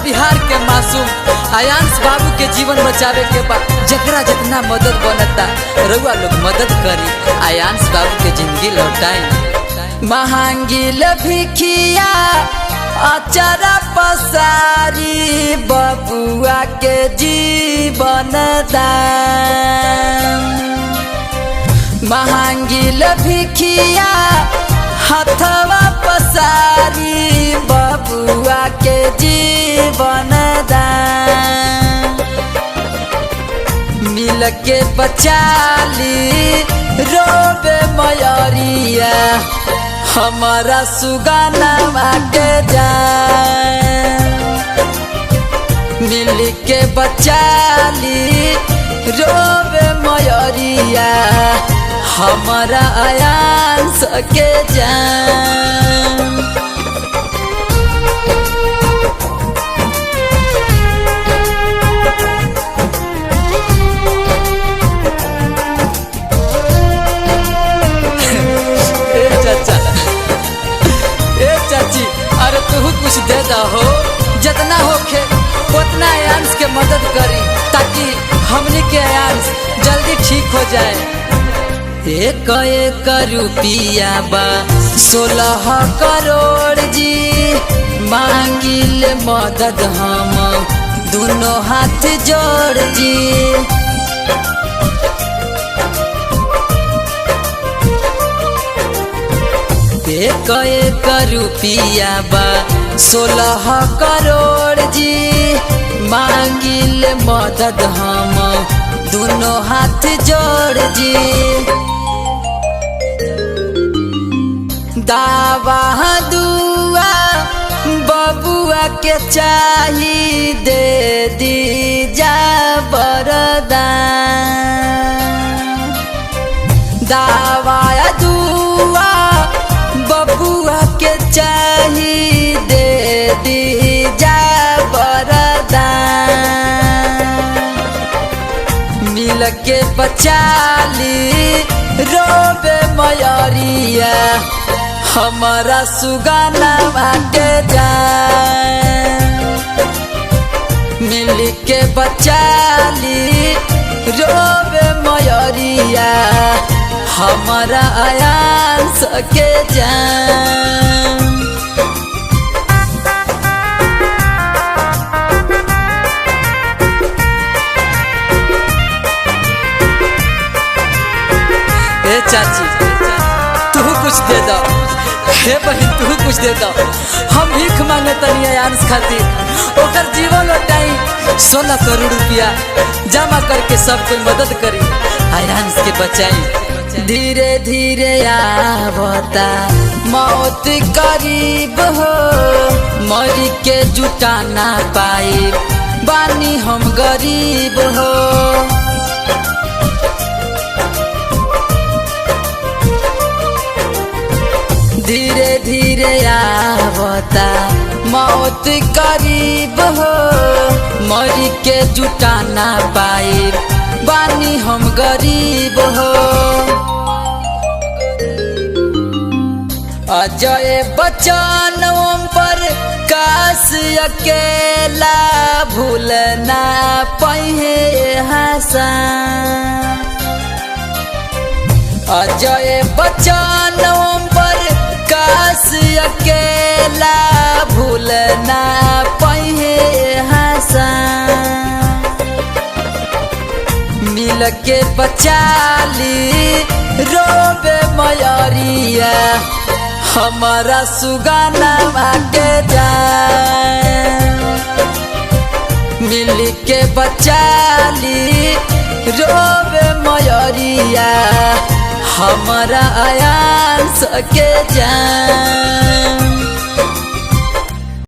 बिहार के मासूम आयांश बाबू के जीवन बचावे के बाद जकरा जितना मदद बनता रउआ लोग मदद करी, आयांश बाबू के जिंदगी लौटाई। महंगी भिखिया अचारा पसारी बबुआ के जीवन दान। महंगी भिखिया हथवा पसारी बबुआ के जीवन दान। मिल के बचाली रोबे मयरिया हमारा सुगाना के जान। मिल के बचाली रोबे मयरिया हमारा आयांश के जान। चाची अरे तू कुछ दे दहो, जितना होखे उतना आयांश के मदद करी ताकि हमने के आयांश जल्दी ठीक हो जाए। एक एक रुपया बा 16 करोड़ जी, मांगिल मदद हम दोनों हाथ जोड़ जी। एक एक रुपया बा 16 करोड़ जी, मांगिल मदद हम दोनों हाथ जोड़ जी। दावा दुआ बबुआ के चाही दे दी जा वरदान। दावा दुआ बबुआ के चाही दे दी जा वरदान। मिल के बचाली रोबे मयरिया हमारा सुगाना के जान। मिल के बचाली रोबे मयरिया हमारा आयांश के जान। ए चाची तू कुछ दे दो, हे बहन तू कुछ दे दो। हम भीख मांगे तनी आयांश खातिर, ओकर जीवन लौटाई। 16 करोड़ रुपया जमा करके सब कोई मदद करी, आयांश के बचाई। धीरे धीरे आवता मौत करीब हो, मरी के जुटा ना पाई बानी हम गरीब हो। धीरे धीरे आवता मौत करीब हो, मरी के जुटा ना पाई बानी हम गरीब हो। अजय बच्चन पर काश अकेला भूल ना पहे हसन। अजय बच्चन पर काश अकेला भूल ना पहे हसन। मिल के बचाली रोबे मयरिया हमारा सुगाना के जान। मिल के बचाली रोबे मयरिया हमारा आयांश के जान।